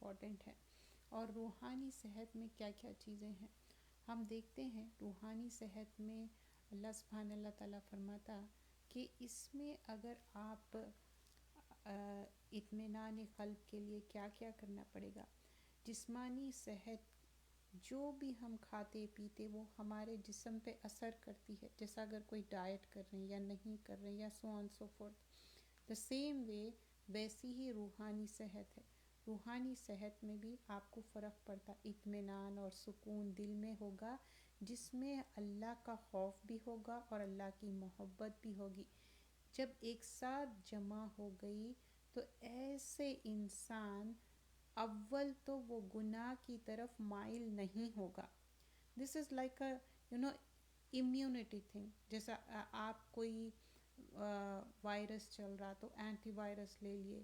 Important ہے. اور روحانی صحت میں کیا کیا چیزیں ہیں ہم دیکھتے ہیں. روحانی صحت میں اللہ تعالیٰ فرماتا کہ اس میں اگر آپ اطمینان قلب کے لیے کیا کیا کرنا پڑے گا. جسمانی صحت، جو بھی ہم کھاتے پیتے وہ ہمارے جسم پہ اثر کرتی ہے، جیسا اگر کوئی ڈائٹ کر رہے ہیں یا نہیں کر رہے ہیں یا سو آن so forth. The same way ویسی ہی روحانی صحت ہے. روحانی صحت میں بھی آپ کو فرق پڑتا، اطمینان اور سکون دل میں ہوگا، جس میں اللہ کا خوف بھی ہوگا اور اللہ کی محبت بھی ہوگی. جب ایک ساتھ جمع ہو گئی تو ایسے انسان اول تو وہ گناہ کی طرف مائل نہیں ہوگا. This is like a immunity thing. جیسا آپ کوئی وائرس چل رہا تو اینٹی وائرس لے لیے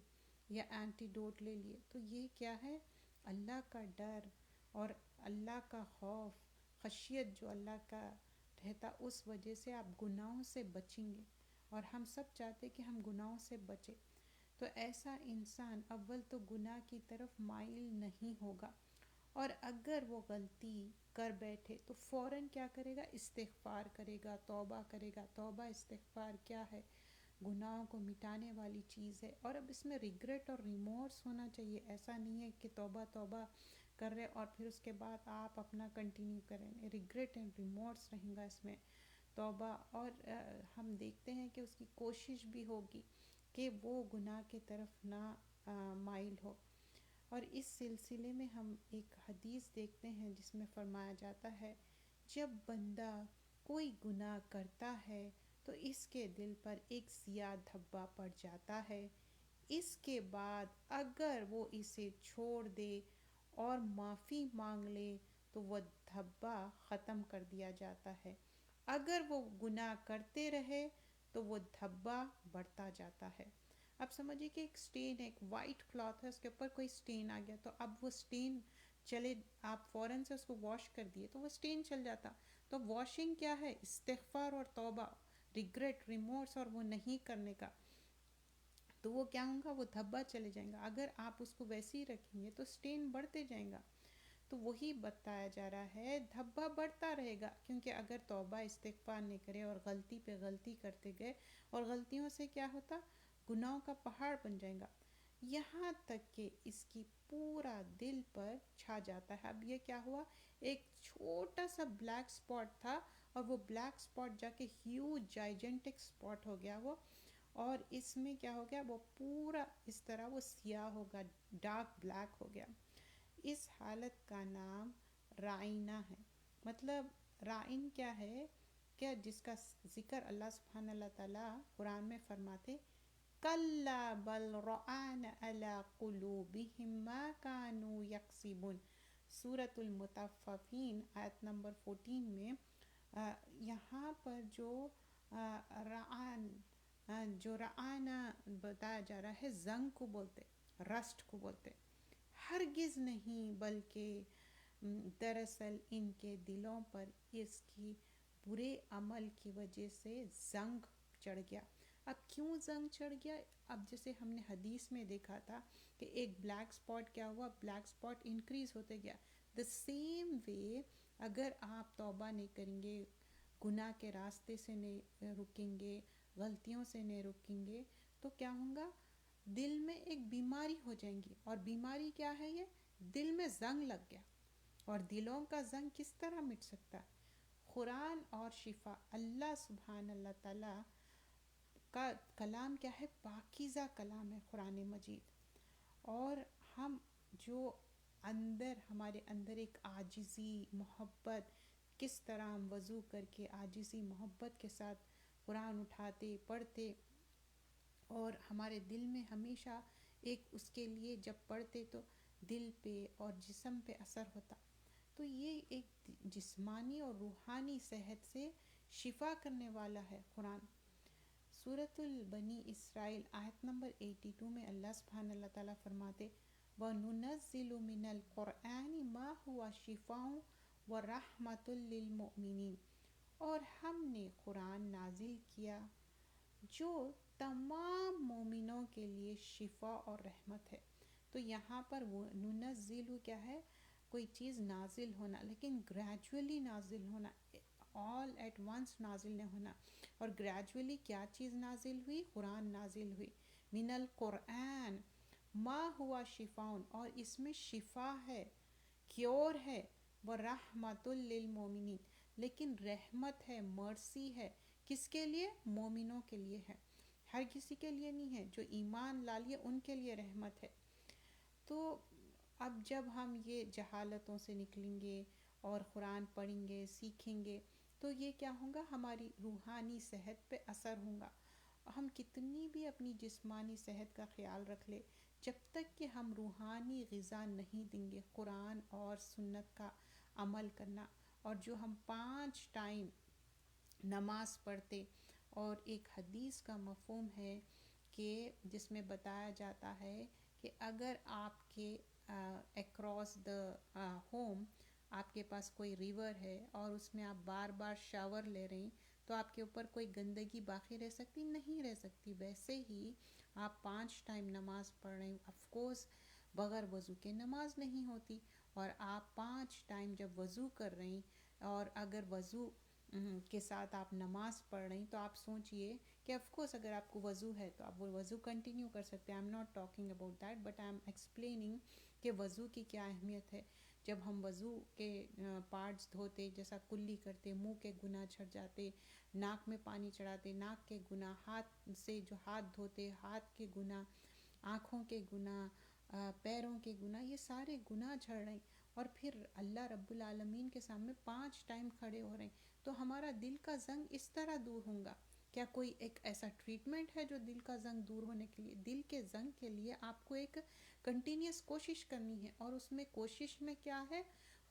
یا اینٹی ڈوٹ لے لیے. تو یہ کیا ہے؟ اللہ کا ڈر اور اللہ کا خوف، خشیت جو اللہ کا رہتا، اس وجہ سے آپ گناہوں سے بچیں گے. اور ہم سب چاہتے کہ ہم گناہوں سے بچیں. تو ایسا انسان اول تو گناہ کی طرف مائل نہیں ہوگا. اور اگر وہ غلطی کر بیٹھے تو فوراً کیا کرے گا؟ استغفار کرے گا، توبہ کرے گا. توبہ استغفار کیا ہے؟ گناہوں کو مٹانے والی چیز ہے. اور اب اس میں ریگریٹ اور ریمورس ہونا چاہیے. ایسا نہیں ہے کہ توبہ توبہ کر رہے اور پھر اس کے بعد آپ اپنا کنٹینیو کریں. ریگریٹ اینڈ ریمورس رہیں گا اس میں توبہ. اور ہم دیکھتے ہیں کہ اس کی کوشش بھی ہوگی کہ وہ گناہ کی طرف نہ مائل ہو. اور اس سلسلے میں ہم ایک حدیث دیکھتے ہیں جس میں فرمایا جاتا ہے، جب بندہ کوئی گناہ کرتا ہے تو اس کے دل پر ایک سیاہ دھبا پڑ جاتا ہے. اس کے بعد اگر وہ اسے چھوڑ دے اور معافی مانگ لے تو وہ دھبا ختم کر دیا جاتا ہے. اگر وہ گناہ کرتے رہے تو وہ دھبا بڑھتا جاتا ہے. اب سمجھیے کہ ایک سٹین، ایک وائٹ کلاتھ ہے، اس کے اوپر کوئی سٹین آ گیا تو اب وہ سٹین چلے، آپ فوراً سے اس کو واش کر دیے تو وہ سٹین چل جاتا. تو واشنگ کیا ہے؟ استغفار اور توبہ، ریگریٹ، ریمورس اور وہ نہیں کرنے کا. تو وہ کیا ہوگا؟ وہ دھبا چلے جائیں گا. اگر آپ اس کو ویسے ہی رکھیں گے تو سٹین بڑھتے جائیں گا. تو وہی بتایا جا رہا ہے، دھبا بڑھتا رہے گا. کیونکہ اگر توبہ استغفار نہیں کرے اور غلطی پہ غلطی کرتے گئے اور غلطیوں سے کیا ہوتا؟ گناہوں کا پہاڑ بن جائے گا، یہاں تک کہ اس کی پورا دل پر چھا جاتا ہے. اب یہ کیا ہوا؟ ایک چھوٹا سا بلیک سپاٹ تھا اور وہ بلیک سپاٹ جا کے ہیوج جائجنٹک سپاٹ ہو گیا وہ. اور اس میں کیا ہو گیا؟ وہ پورا اس طرح وہ سیاہ ہوگا، ڈارک بلیک ہو گیا. اس حالت کا نام رائنا ہے. مطلب رائن کیا ہے؟ کیا جس کا ذکر اللہ سبحانہ اللہ تعالیٰ قرآن میں فرماتے، کَلَّا بَلْ رَعَانَ عَلَىٰ قُلُوبِهِمْ مَا كَانُوا يَكْسِبُونَ. سورۃ المطففین آیت نمبر 14 میں یہاں پر جو رعان، جو رعانہ بتایا جا رہا ہے، زنگ کو بولتے، رسٹ کو بولتے. ہرگز نہیں، بلکہ دراصل ان کے دلوں پر اس کی برے عمل کی وجہ سے زنگ چڑھ گیا. اب کیوں زنگ چڑھ گیا؟ اب جیسے ہم نے حدیث میں دیکھا تھا کہ ایک بلیک سپاٹ کیا ہوا؟ بلیک سپاٹ انکریز ہوتے گیا. دا سیم وے اگر آپ توبہ نہیں کریں گے، گناہ کے راستے سے نہیں رکیں گے، غلطیوں سے نہیں رکیں گے، تو کیا ہوگا؟ دل میں ایک بیماری ہو جائیں گی. اور بیماری کیا ہے؟ یہ دل میں زنگ لگ گیا. اور دلوں کا زنگ کس طرح مٹ سکتا ہے؟ قرآن اور شفا. اللہ سبحانہ اللہ تعالیٰ کا کلام کیا ہے؟ پاکیزہ کلام ہے قرآن مجید. اور ہم جو ہمارے اندر ایک عاجزی، محبت، کس طرح ہم وضو کر کے عاجزی محبت کے ساتھ قرآن اٹھاتے پڑھتے، اور ہمارے دل میں ہمیشہ ایک اس کے لیے جب پڑھتے تو دل پہ اور جسم پہ اثر ہوتا. تو یہ ایک جسمانی اور روحانی صحت سے شفا کرنے والا ہے قرآن. سورۃ البنی اسرائیل آیت نمبر 82 میں اللہ سبحانہ اللہ تعالیٰ فرماتے، وَنُنَزِّلُ مِنَ الْقُرْآنِ مَا هُوَ شِفَاءٌ وَرَحْمَةٌ لِّلْمُؤْمِنِينَ. اور ہم نے قرآن نازل کیا جو تمام مومنوں کے لیے شفا اور رحمت ہے. تو یہاں پر وہ ننزل کیا ہے، کوئی چیز نازل ہونا، لیکن گریجولی نازل ہونا، آل ایٹ ونس نازل نہیں ہونا. اور گریجولی کیا چیز نازل ہوئی؟ قرآن نازل ہوئی. من القرآن ما ہوا شفاؤن، اور اس میں شفا ہے، کیور ہے، وہ رحمت للمومنین، لیکن رحمت ہے، مرسی ہے، کس کے لیے؟ مومنوں کے لیے ہے، ہر کسی کے لیے نہیں ہے. جو ایمان لا لیے ان کے لیے رحمت ہے. تو اب جب ہم یہ جہالتوں سے نکلیں گے اور قرآن پڑھیں گے، سیکھیں گے، تو یہ کیا ہوگا؟ ہماری روحانی صحت پہ اثر ہوگا. ہم کتنی بھی اپنی جسمانی صحت کا خیال رکھ لیں، جب تک کہ ہم روحانی غذا نہیں دیں گے، قرآن اور سنت کا عمل کرنا. اور جو ہم 5 ٹائم نماز پڑھتے، اور ایک حدیث کا مفہوم ہے کہ جس میں بتایا جاتا ہے کہ اگر آپ کے اکراس دا ہوم آپ کے پاس کوئی ریور ہے اور اس میں آپ بار بار شاور لے رہے ہیں، تو آپ کے اوپر کوئی گندگی باقی رہ سکتی؟ نہیں رہ سکتی. ویسے ہی آپ 5 ٹائم نماز پڑھ رہے ہیں، آف کورس بغیر وضو کے نماز نہیں ہوتی. اور آپ 5 ٹائم جب وضو کر رہے ہیں، اور اگر وضو کے ساتھ آپ نماز پڑھ رہے ہیں، تو آپ سوچئے کہ آف کورس اگر آپ کو وضو ہے تو آپ وہ وضو کنٹینیو کر سکتے ہیں. I am not talking about that, but I am explaining کہ وضو کی کیا اہمیت ہے. جب ہم وضو کے پارٹس دھوتے، جیسا کلی کرتے، منہ کے گناہ چھٹ جاتے، ناک میں پانی چڑھاتے، ناک کے گناہ، ہاتھ سے جو ہاتھ دھوتے، ہاتھ کے گناہ، آنکھوں کے گناہ، پیروں کے گناہ، یہ سارے گناہ جھڑ رہے ہیں. اور پھر اللہ رب العالمین کے سامنے 5 ٹائم کھڑے ہو رہے ہیں، تو ہمارا دل کا زنگ اس طرح دور ہوگا. کیا کوئی ایک ایسا ٹریٹمنٹ ہے جو دل کا زنگ دور ہونے کے لیے؟ دل کے زنگ کے لیے آپ کو ایک کنٹینیوس کوشش کرنی ہے. اور اس میں کوشش میں کیا ہے؟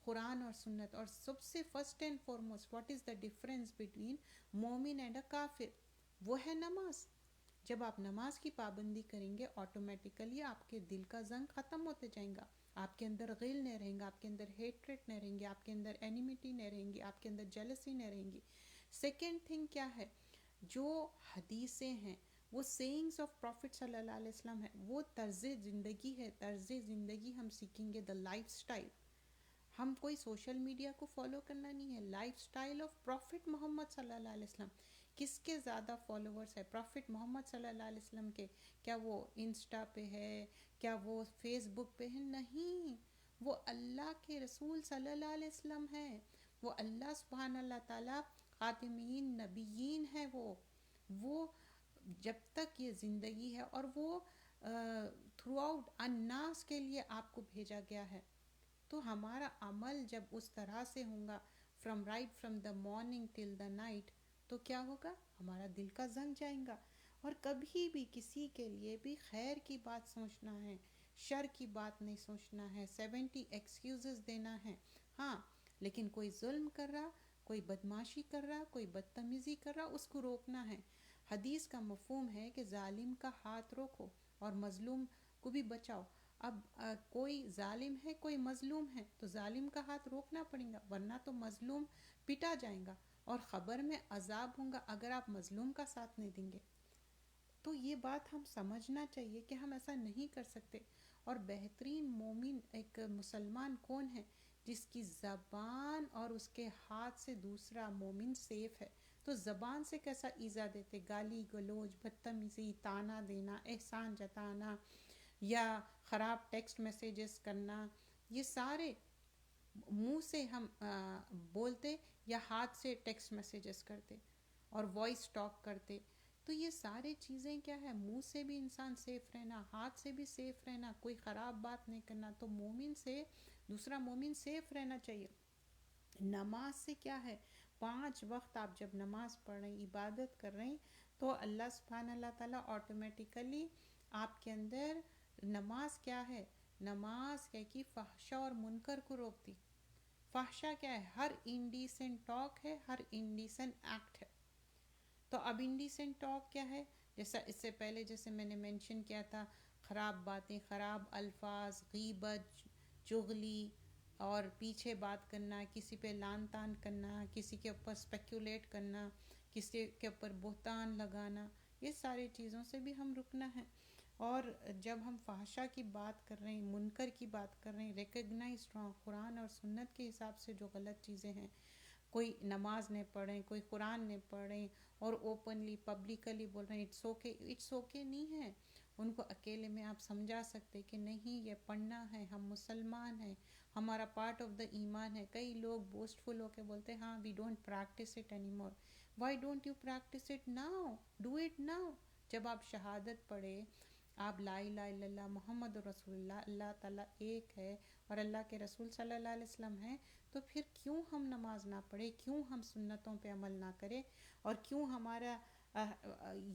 قرآن اور سنت. اور سب سے first and foremost, what is the difference between مومن اینڈ اے کافر؟ وہ ہے نماز. جب آپ نماز کی پابندی کریں گے، آٹومیٹیکلی آپ کے دل کا زنگ ختم ہوتے جائیں گا. آپ کے اندر غل نہیں رہیں گا، آپ کے اندر ہیٹریٹ نہیں رہیں گی، آپ کے اندر اینیمیٹی نہیں رہیں گی، آپ کے اندر جیلسی نہیں رہیں گی. سیکنڈ تھنگ کیا ہے؟ جو حدیثیں ہیں، وہ سینگز آف پروفٹ صلی اللہ علیہ وسلم ہے، وہ طرز زندگی ہے. طرز زندگی ہم سیکھیں گے، دا لائف سٹائل. ہم کوئی سوشل میڈیا کو فالو کرنا نہیں ہے، لائف سٹائل آف پروفٹ محمد صلی اللہ علیہ وسلم. کس کے زیادہ فالوورز ہے؟ پروفٹ محمد صلی اللہ علیہ وسلم کے. کیا وہ انسٹا پہ ہے؟ کیا وہ فیس بک پہ ہے؟ نہیں، وہ اللہ کے رسول صلی اللہ علیہ وسلم ہے. وہ اللہ سبحانہ اللہ تعالیٰ خاتمین نبیین ہے. وہ جب تک یہ زندگی ہے، اور وہ تھرو آؤٹ الناس کے لیے آپ کو بھیجا گیا ہے. تو ہمارا عمل جب اس طرح سے ہوگا، from the morning till the night, تو کیا ہوگا؟ ہمارا دل کا زنگ جائے گا. اور کبھی بھی کسی کے لیے بھی خیر کی بات سوچنا ہے، شر کی بات نہیں سوچنا ہے، 70 ایکسکیوزز دینا ہے. ہاں، لیکن کوئی ظلم کر رہا، کوئی بدماشی کر رہا، کوئی بدتمیزی کر رہا، اس کو روکنا ہے. حدیث کا مفہوم ہے کہ ظالم کا ہاتھ روکو اور مظلوم کو بھی بچاؤ. اب کوئی ظالم ہے، کوئی مظلوم ہے، تو ظالم کا ہاتھ روکنا پڑے گا، ورنہ تو مظلوم پٹا جائے گا اور خبر میں عذاب ہوگا اگر آپ مظلوم کا ساتھ نہیں دیں گے. تو یہ بات ہم سمجھنا چاہیے کہ ہم ایسا نہیں کر سکتے. اور بہترین مومن ایک مسلمان کون ہے؟ جس کی زبان اور اس کے ہاتھ سے دوسرا مومن سیف ہے. تو زبان سے کیسا ایذا دیتے؟ گالی گلوچ، بدتمیزی، تانا دینا، احسان جتانا، یا خراب ٹیکسٹ میسیجز کرنا، یہ سارے منہ سے ہم بولتے یا ہاتھ سے ٹیکسٹ میسیجز کرتے اور وائس ٹاک کرتے. تو یہ سارے چیزیں کیا ہے؟ منہ سے بھی انسان سیف رہنا، ہاتھ سے بھی سیف رہنا، کوئی خراب بات نہیں کرنا. تو مومن سے دوسرا مومن سیف رہنا چاہیے. نماز سے کیا ہے؟ 5 وقت آپ جب نماز پڑھ رہے ہیں، عبادت کر رہے ہیں، تو اللہ سبحانہ اللہ تعالیٰ آٹومیٹیکلی آپ کے اندر نماز کیا ہے؟ نماز کیا کہ فحشا اور منکر کو روکتی. فحشا کیا ہے؟ ہر انڈیسنٹ ٹاک ہے، ہر انڈیسنٹ ایکٹ ہے. تو اب انڈیسنٹ ٹاک کیا ہے؟ جیسا اس سے پہلے جیسے میں نے مینشن کیا تھا، خراب باتیں، خراب الفاظ، غیبت، چغلی، اور پیچھے بات کرنا، کسی پہ لان تان کرنا، کسی کے اوپر اسپیکولیٹ کرنا، کسی کے اوپر بہتان لگانا، یہ ساری چیزوں سے بھی ہم رکنا ہے. اور جب ہم فحشا کی بات کر رہے ہیں، منکر کی بات کر رہے ہیں، ریکگنائز قرآن اور سنت کے حساب سے جو غلط چیزیں ہیں، کوئی نماز نہیں پڑھیں، کوئی قرآن نہیں پڑھیں اور اوپنلی پبلکلی بول رہے ہیں اٹس اوکے نہیں ہے، ان کو اکیلے میں آپ سمجھا سکتے کہ نہیں یہ پڑھنا ہے، ہم مسلمان ہیں، ہمارا پارٹ آف دا ایمان ہے. کئی لوگ بوسٹفل ہو کے بولتے ہیں ہاں we don't practice it any more. Why don't you practice it now? Do it now. جب آپ شہادت پڑھے، آپ لا الہ الا اللہ محمد رسول اللہ، اللہ تعالیٰ ایک ہے اور اللہ کے رسول صلی اللہ علیہ وسلم ہیں، تو پھر کیوں ہم نماز نہ پڑھیں، کیوں ہم سنتوں پہ عمل نہ کریں، اور کیوں ہمارا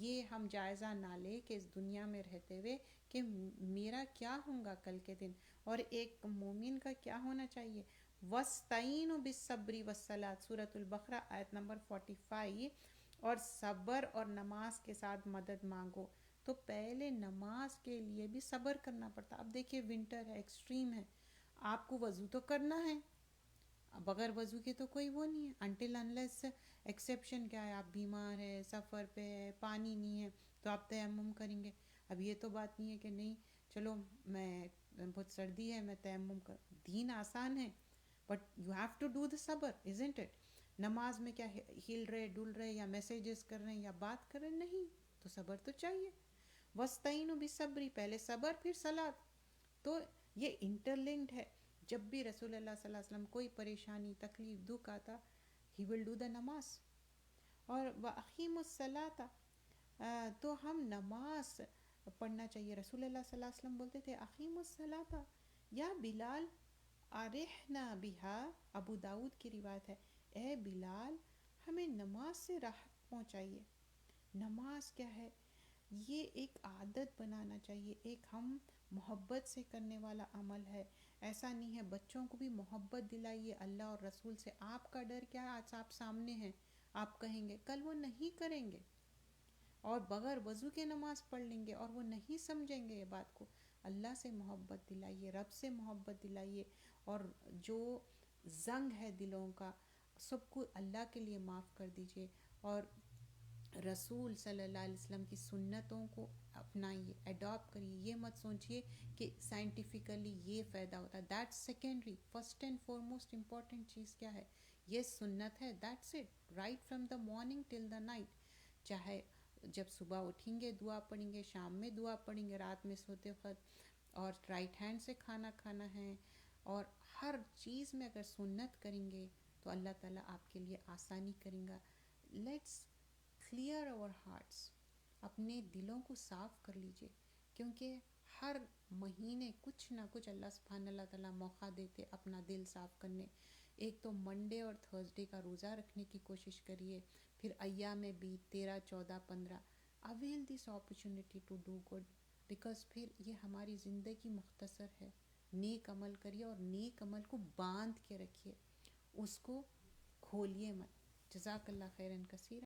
یہ ہم جائزہ نہ لیں کہ اس دنیا میں رہتے ہوئے کہ میرا کیا ہوگا کل کے دن. اور ایک مومن کا کیا ہونا چاہیے، وَاسْتَعِینُوا بِالصَّبْرِ وَالصَّلَاةِ، سورۃ البقرہ آیت نمبر 45، اور صبر اور نماز کے ساتھ مدد مانگو. تو پہلے نماز کے لیے بھی صبر کرنا پڑتا. اب دیکھیے ونٹر ہے، ایکسٹریم ہے، آپ کو وضو تو کرنا ہے، بغیر وضو کے تو کوئی وہ نہیں ہے. انٹل انلیس ایکسیپشن کیا ہے، آپ بیمار ہے، سفر پہ ہے، پانی نہیں ہے تو آپ تیمم کریں گے. اب یہ تو بات نہیں ہے کہ نہیں چلو میں بہت سردی ہے میں تیمم کر. دین آسان ہے but you have to do the صبر، ازنٹ اٹ. نماز میں کیا ہل رہے ڈل رہے یا میسیجز کر رہے ہیں یا بات کر رہے ہیں، نہیں تو صبر تو چاہیے. وَاسْتَعِینُوا بِالصَّبْرِ، پہلے صبر پھر صلاۃ. تو یہ انٹر لنکڈ ہے. جب بھی رسول اللہ صلی اللہ علیہ وسلم کوئی پریشانی تکلیف دکھ آتا، ہی ول ڈو دا نماز. اور وَأَقِیمُوا الصَّلَاةَ، تو ہم نماز پڑھنا چاہیے. رسول اللہ صلی اللہ علیہ وسلم بولتے تھے اقیموا الصلاۃ یا بلال ارحنا بہا. ابو داؤد کی روایت ہے، اے بلال ہمیں نماز سے راحت پہنچائیے. نماز کیا ہے، یہ ایک عادت بنانا چاہیے، ایک ہم محبت سے کرنے والا عمل ہے. ایسا نہیں ہے، بچوں کو بھی محبت دلائیے اللہ اور رسول سے. آپ کا ڈر کیا ہے، آج آپ سامنے ہیں، آپ کہیں گے، کل وہ نہیں کریں گے اور بغیر وضو کے نماز پڑھ لیں گے اور وہ نہیں سمجھیں گے یہ بات کو. اللہ سے محبت دلائیے، رب سے محبت دلائیے، اور جو زنگ ہے دلوں کا سب کو اللہ کے لیے معاف کر دیجئے. اور رسول صلی اللہ علیہ وسلم کی سنتوں کو اپنائیے، اڈاپٹ کریے. یہ مت سوچئے کہ سائنٹیفیکلی یہ فائدہ ہوتا ہے، that's secondary. First and foremost important چیز کیا ہے، یہ سنت ہے، that's it. Right from the morning till the night. چاہے جب صبح اٹھیں گے دعا پڑھیں گے، شام میں دعا پڑھیں گے، رات میں سوتے وقت، اور رائٹ ہینڈ سے کھانا کھانا ہے. اور ہر چیز میں اگر سنت کریں گے تو اللہ تعالیٰ آپ کے لیے آسانی کریں گا. لیٹس کلیئر اور ہارٹس، اپنے دلوں کو صاف کر لیجئے، کیونکہ ہر مہینے کچھ نہ کچھ اللہ سبحانہ اللہ تعالیٰ موقع دیتے اپنا دل صاف کرنے. ایک تو منڈے اور تھرسڈے کا روزہ رکھنے کی کوشش کریے، پھر ایام بیت 13 14 15. Avail this opportunity to do good, because پھر یہ ہماری زندگی مختصر ہے. نیک عمل کریے اور نیک عمل کو باندھ کے رکھیے، اس کو کھولیے مت. جزاک اللہ خیراً کثیر.